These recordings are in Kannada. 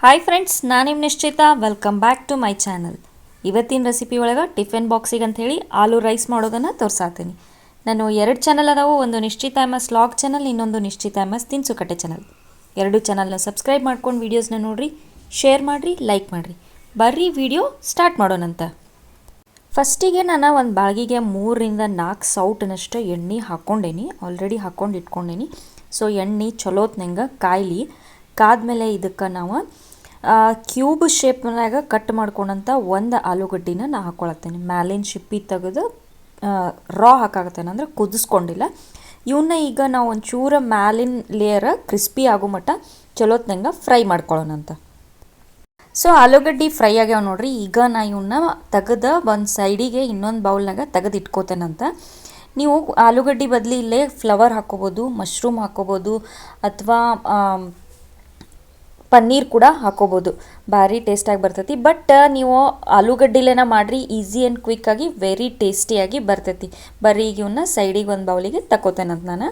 ಹಾಯ್ ಫ್ರೆಂಡ್ಸ್, ನಾನು ನಿಮ್ಮ Nishchita. Welcome back to my channel. ಇವತ್ತಿನ ರೆಸಿಪಿ ಒಳಗೆ ಟಿಫಿನ್ ಬಾಕ್ಸಿಗೆ ಅಂಥೇಳಿ ಆಲೂ ರೈಸ್ ಮಾಡೋದನ್ನು ತೋರಿಸಾತೀನಿ. ನಾನು 2 ಚಾನಲ್ ಅದಾವು. ಒಂದು ನಿಶ್ಚಿತಾ ಎಮ್.ಎಸ್ ವ್ಲಾಗ್ ಚಾನಲ್, ಇನ್ನೊಂದು ನಿಶ್ಚಿತಾ ಎಮ್.ಎಸ್ ತಿನಿಸುಕಟ್ಟೆ ಚಾನಲ್. 2 ಚಾನಲ್ನ ಸಬ್ಸ್ಕ್ರೈಬ್ ಮಾಡ್ಕೊಂಡು ವೀಡಿಯೋಸ್ನ ನೋಡಿರಿ, ಶೇರ್ ಮಾಡಿರಿ, ಲೈಕ್ ಮಾಡಿರಿ. ಬರ್ರಿ ವಿಡಿಯೋ ಸ್ಟಾರ್ಟ್ ಮಾಡೋಣಂತ. ಫಸ್ಟಿಗೆ ನಾನು ಒಂದು ಬಾಳ್ಗಿಗೆ 3 ರಿಂದ 4 ಸೌಟಿನಷ್ಟು ಎಣ್ಣೆ ಹಾಕ್ಕೊಂಡೇನಿ. ಆಲ್ರೆಡಿ ಹಾಕ್ಕೊಂಡು ಇಟ್ಕೊಂಡೇನಿ. ಸೊ ಎಣ್ಣೆ ಚಲೋತ್ನಂಗೆ ಕಾಯ್ಲಿ. ಕಾದ್ಮೇಲೆ ಇದಕ್ಕೆ ನಾವು ಕ್ಯೂಬ್ ಶೇಪ್ನಾಗ ಕಟ್ ಮಾಡ್ಕೊಂಡಂಥ ಒಂದು ಆಲೂಗಡ್ಡಿನ ನಾ ಹಾಕ್ಕೊಳತ್ತೇನೆ. ಮ್ಯಾಲಿನ ಶಿಪ್ಪಿ ತೆಗೆದು ರಾ ಹಾಕಾಗತ್ತೇನೆ, ಅಂದರೆ ಕುದಿಸ್ಕೊಂಡಿಲ್ಲ. ಇವನ್ನ ಈಗ ನಾವು ಒಂಚೂರು ಮ್ಯಾಲಿನ ಲೇಯರ್ ಕ್ರಿಸ್ಪಿ ಆಗೋ ಮಟ್ಟ ಚಲೋತ್ನಂಗೆ ಫ್ರೈ ಮಾಡ್ಕೊಳ್ಳೋಣಂತ. ಸೊ ಆಲೂಗಡ್ಡೆ ಫ್ರೈ ಆಗ್ಯಾವ ನೋಡ್ರಿ. ಈಗ ನಾ ಇವನ್ನ ತೆಗೆದು ಒಂದು ಸೈಡಿಗೆ ಇನ್ನೊಂದು ಬೌಲ್ನಾಗ ತೆಗೆದು ಇಟ್ಕೋತೇನಂತ. ನೀವು ಆಲೂಗಡ್ಡೆ ಬದಲಿ ಇಲ್ಲೇ ಫ್ಲವರ್ ಹಾಕ್ಕೋಬೋದು, ಮಶ್ರೂಮ್ ಹಾಕ್ಕೋಬೋದು, ಅಥವಾ ಪನ್ನೀರ್ ಕೂಡ ಹಾಕೋಬೋದು. ಭಾರಿ ಟೇಸ್ಟಾಗಿ ಬರ್ತೈತಿ. ಬಟ್ ನೀವು ಆಲೂಗಡ್ಡಿಲೇನ ಮಾಡಿರಿ, ಈಸಿ ಆ್ಯಂಡ್ ಕ್ವಿಕ್ಕಾಗಿ ವೆರಿ ಟೇಸ್ಟಿಯಾಗಿ ಬರ್ತೈತಿ. ಬರ್ರಿ ಈಗ ಇವನ್ನ ಸೈಡಿಗೆ ಒಂದು ಬೌಲಿಗೆ ತಗೋತೇನಂತ ನಾನು.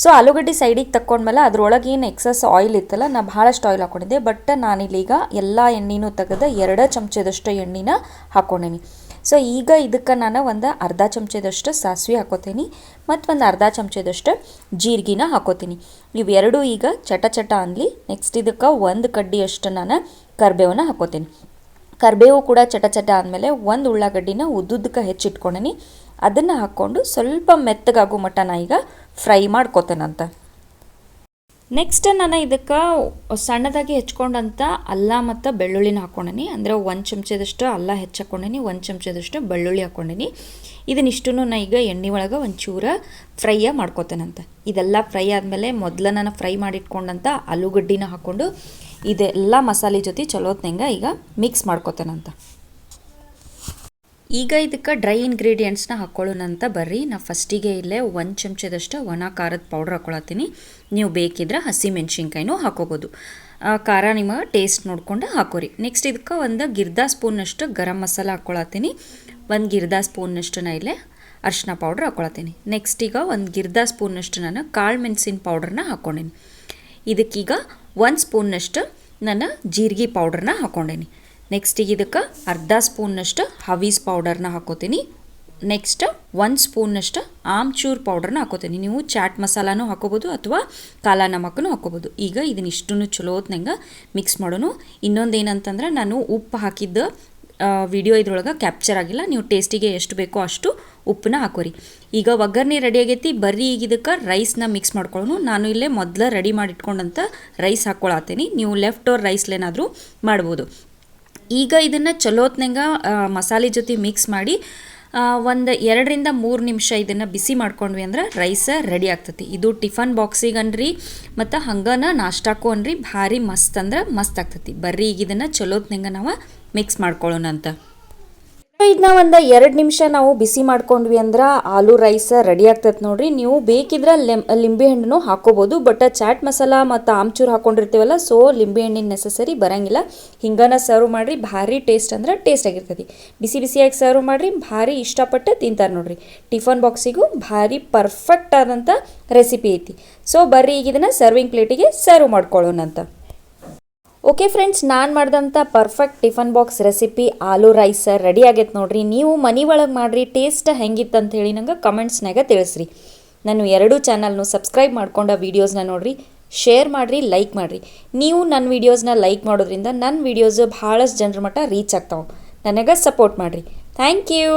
ಸೊ ಆಲೂಗಡ್ಡೆ ಸೈಡಿಗೆ ತಕ್ಕೊಂಡ್ಮೇಲೆ ಅದ್ರೊಳಗೆ ಏನು ಎಕ್ಸಸ್ ಆಯಿಲ್ ಇತ್ತಲ್ಲ, ನಾ ಭಾಳಷ್ಟು ಆಯಿಲ್ ಹಾಕ್ಕೊಂಡಿದ್ದೆ. ಬಟ್ ನಾನಿಲ್ಲೀಗ ಎಲ್ಲ ಎಣ್ಣೆನೂ ತೆಗೆದು 2 ಚಮಚದಷ್ಟು ಎಣ್ಣೆನ ಹಾಕ್ಕೊಂಡೇನಿ. ಸೊ ಈಗ ಇದಕ್ಕೆ ನಾನು ಒಂದು ಅರ್ಧ ಚಮಚದಷ್ಟು ಸಾಸಿವೆ ಹಾಕೋತೀನಿ ಮತ್ತು ಒಂದು ಅರ್ಧ ಚಮಚದಷ್ಟು ಜೀರಿಗೆನ ಹಾಕೋತೀನಿ. ಇವೆರಡೂ ಈಗ ಚಟ ಅನ್ನಲಿ. ನೆಕ್ಸ್ಟ್ ಇದಕ್ಕೆ 1 ಕಡ್ಡಿಯಷ್ಟು ನಾನು ಕರಿಬೇವನ್ನ ಹಾಕೋತೀನಿ. ಕರಿಬೇವು ಕೂಡ ಚಟ ಆದಮೇಲೆ 1 ಉಳ್ಳಾಗಡ್ಡಿನ ಉದ್ದುದ್ದಕ್ಕೆ ಹೆಚ್ಚಿಟ್ಕೊಂಡೇನಿ. ಅದನ್ನು ಹಾಕ್ಕೊಂಡು ಸ್ವಲ್ಪ ಮೆತ್ತಗಾಗೋ ಮಟ್ಟ ನಾ ಈಗ ಫ್ರೈ ಮಾಡ್ಕೋತೇನಂತ. ನೆಕ್ಸ್ಟ್ ನಾನು ಇದಕ್ಕೆ ಸಣ್ಣದಾಗಿ ಹೆಚ್ಕೊಂಡಂಥ ಅಲ್ಲ ಮತ್ತು ಬೆಳ್ಳುಳ್ಳಿನ ಹಾಕ್ಕೊಂಡೇನಿ. ಅಂದರೆ 1 ಚಮಚದಷ್ಟು ಅಲ್ಲ ಹೆಚ್ಚಾಕೊಂಡೇನಿ, 1 ಚಮಚದಷ್ಟು ಬೆಳ್ಳುಳ್ಳಿ ಹಾಕ್ಕೊಂಡೇನಿ. ಇದನ್ನಿಷ್ಟು ನಾ ಈಗ ಎಣ್ಣೆ ಒಳಗೆ ಒಂಚೂರು ಫ್ರೈಯ ಮಾಡ್ಕೋತೇನಂತ. ಇದೆಲ್ಲ ಫ್ರೈ ಆದಮೇಲೆ ಮೊದಲು ನಾನು ಫ್ರೈ ಮಾಡಿಟ್ಕೊಂಡಂಥ ಆಲೂಗಡ್ಡಿನ ಹಾಕ್ಕೊಂಡು ಇದೆಲ್ಲ ಮಸಾಲೆ ಜೊತೆ ಚಲೋತ್ನಂಗೆ ಈಗ ಮಿಕ್ಸ್ ಮಾಡ್ಕೋತೇನಂತ. ಈಗ ಇದಕ್ಕೆ ಡ್ರೈ ಇಂಗ್ರೀಡಿಯೆಂಟ್ಸ್ನ ಹಾಕ್ಕೊಳ್ಳೋಣಂತ. ಬರ್ರಿ, ನಾ ಫಸ್ಟಿಗೆ ಇಲ್ಲೇ 1 ಚಮಚದಷ್ಟು ಒಣ ಖಾರದ ಪೌಡ್ರ್ ಹಾಕ್ಕೊಳತ್ತೀನಿ. ನೀವು ಬೇಕಿದ್ರೆ ಹಸಿ ಮೆಣಸಿನ್ಕಾಯಿನೂ ಹಾಕೋಬೋದು. ಖಾರ ನಿಮ್ಮ ಟೇಸ್ಟ್ ನೋಡ್ಕೊಂಡು ಹಾಕೋರಿ. ನೆಕ್ಸ್ಟ್ ಇದಕ್ಕೆ ಒಂದು ಗಿರ್ದಾ ಸ್ಪೂನಷ್ಟು ಗರಂ ಮಸಾಲ ಹಾಕ್ಕೊಳತ್ತೀನಿ. 1 ಗಿರ್ದಾ ಸ್ಪೂನಷ್ಟು ನಾ ಇಲ್ಲೇ ಅರಿಶಿನ ಪೌಡ್ರ್ ಹಾಕ್ಕೊಳತ್ತೀನಿ. ನೆಕ್ಸ್ಟ್ ಈಗ 1 ಗಿರ್ದಾ ಸ್ಪೂನಷ್ಟು ನಾನು ಕಾಳು ಮೆಣಸಿನ ಪೌಡ್ರನ್ನ ಹಾಕ್ಕೊಂಡೇನಿ. ಇದಕ್ಕೀಗ 1 ಸ್ಪೂನಷ್ಟು ನಾನು ಜೀರಿಗೆ ಪೌಡ್ರನ್ನ ಹಾಕ್ಕೊಂಡೇನಿ. ನೆಕ್ಸ್ಟ್ ಈಗ ಇದಕ್ಕೆ ಅರ್ಧ ಸ್ಪೂನ್ನಷ್ಟು ಹವೀಸ್ ಪೌಡರ್ನ ಹಾಕೋತೀನಿ. ನೆಕ್ಸ್ಟ್ 1 ಸ್ಪೂನ್ನಷ್ಟು ಆಮ್ಚೂರ್ ಪೌಡ್ರನ್ನ ಹಾಕೋತೀನಿ. ನೀವು ಚಾಟ್ ಮಸಾಲಾನೂ ಹಾಕೋಬೋದು ಅಥವಾ ಕಾಲಾ ನಮಕನೂ ಹಾಕೋಬೋದು. ಈಗ ಇದನ್ನಿಷ್ಟನ್ನು ಚಲೋತ್ನಂಗೆ ಮಿಕ್ಸ್ ಮಾಡೋಣ. ಇನ್ನೊಂದು ಏನಂತಂದ್ರೆ, ನಾನು ಉಪ್ಪು ಹಾಕಿದ್ದ ವಿಡಿಯೋ ಇದ್ರೊಳಗೆ ಕ್ಯಾಪ್ಚರ್ ಆಗಿಲ್ಲ. ನೀವು ಟೇಸ್ಟಿಗೆ ಎಷ್ಟು ಬೇಕೋ ಅಷ್ಟು ಉಪ್ಪನ್ನ ಹಾಕೋರಿ. ಈಗ ಒಗ್ಗರಣೆ ರೆಡಿ ಆಗೈತಿ. ಬರ್ರಿ ಈಗ ಇದಕ್ಕೆ ರೈಸ್ನ ಮಿಕ್ಸ್ ಮಾಡ್ಕೊಳ್ಳೋಣ. ನಾನು ಇಲ್ಲೇ ಮೊದಲು ರೆಡಿ ಮಾಡಿಟ್ಕೊಂಡಂಥ ರೈಸ್ ಹಾಕ್ಕೊಳತ್ತೀನಿ. ನೀವು ಲೆಫ್ಟ್ ಓವರ್ ರೈಸ್ಲೇನಾದರೂ ಮಾಡ್ಬೋದು. ಈಗ ಇದನ್ನು ಚಲೋತ್ನಂಗೆ ಮಸಾಲೆ ಜೊತೆ ಮಿಕ್ಸ್ ಮಾಡಿ ಒಂದು 2 ರಿಂದ 3 ನಿಮಿಷ ಇದನ್ನು ಬಿಸಿ ಮಾಡ್ಕೊಂಡ್ವಿ ಅಂದ್ರೆ ರೈಸ್ ರೆಡಿ ಆಗ್ತೈತಿ. ಇದು ಟಿಫನ್ ಬಾಕ್ಸಿಗೆ ಅನ್ರಿ ಮತ್ತು ಹಂಗನ ನಾಷ್ಟಾಕು ಅನ್ರಿ ಭಾರಿ ಮಸ್ತ್ ಅಂದ್ರೆ ಮಸ್ತ್ ಆಗ್ತೈತಿ. ಬರ್ರಿ ಈಗ ಇದನ್ನು ಚಲೋತ್ನಂಗೆ ನಾವು ಮಿಕ್ಸ್ ಮಾಡ್ಕೊಳ್ಳೋಣ ಅಂತ. ಇದನ್ನ ಒಂದು 2 ನಿಮಿಷ ನಾವು ಬಿಸಿ ಮಾಡ್ಕೊಂಡ್ವಿ ಅಂದ್ರೆ ಆಲೂ ರೈಸ್ ರೆಡಿ ಆಗ್ತೈತೆ ನೋಡ್ರಿ. ನೀವು ಬೇಕಿದ್ರೆ ಲಿಂಬೆ ಹಣ್ಣು ಹಾಕೋಬೋದು. ಬಟ್ ಚಾಟ್ ಮಸಾಲ ಮತ್ತು ಆಮ್ಚೂರು ಹಾಕೊಂಡಿರ್ತೀವಲ್ಲ, ಸೊ ಲಿಂಬೆ ಹಣ್ಣಿನ ನೆಸಸರಿ ಬರೋಂಗಿಲ್ಲ. ಹಿಂಗನ ಸರ್ವ್ ಮಾಡಿರಿ, ಭಾರಿ ಟೇಸ್ಟ್ ಅಂದ್ರೆ ಟೇಸ್ಟ್ ಆಗಿರ್ತೈತಿ. ಬಿಸಿಯಾಗಿ ಸರ್ವ್ ಮಾಡಿರಿ, ಭಾರಿ ಇಷ್ಟಪಟ್ಟು ತಿಂತಾರೆ ನೋಡ್ರಿ. ಟಿಫನ್ ಬಾಕ್ಸಿಗೂ ಭಾರಿ ಪರ್ಫೆಕ್ಟ್ ಆದಂಥ ರೆಸಿಪಿ ಐತಿ. ಸೊ ಬರ್ರಿ ಈಗ ಇದನ್ನು ಸರ್ವಿಂಗ್ ಪ್ಲೇಟಿಗೆ ಸರ್ವ್ ಮಾಡ್ಕೊಳ್ಳೋಣಂತ. ಓಕೆ ಫ್ರೆಂಡ್ಸ್, ನಾನು ಮಾಡಿದಂಥ ಪರ್ಫೆಕ್ಟ್ ಟಿಫನ್ ಬಾಕ್ಸ್ ರೆಸಿಪಿ ಆಲೂ ರೈಸ್ ರೆಡಿ ಆಗೈತೆ ನೋಡ್ರಿ. ನೀವು ಮನೆ ಒಳಗೆ ಮಾಡಿರಿ, ಟೇಸ್ಟ್ ಹೆಂಗಿತ್ತು ಅಂತ ಹೇಳಿ ನಂಗೆ ಕಮೆಂಟ್ಸ್ನಾಗ ತಿಳಿಸ್ರಿ. ನಾನು 2 ಚಾನಲ್ನು ಸಬ್ಸ್ಕ್ರೈಬ್ ಮಾಡ್ಕೊಂಡ ವೀಡಿಯೋಸ್ನ ನೋಡಿರಿ, ಶೇರ್ ಮಾಡಿರಿ, ಲೈಕ್ ಮಾಡಿರಿ. ನೀವು ನನ್ನ ವೀಡಿಯೋಸ್ನ ಲೈಕ್ ಮಾಡೋದ್ರಿಂದ ನನ್ನ ವೀಡಿಯೋಸು ಭಾಳಷ್ಟು ಜನರ ಮಟ್ಟ ರೀಚ್ ಆಗ್ತಾವೆ. ನನಗೆ ಸಪೋರ್ಟ್ ಮಾಡಿರಿ. Thank you.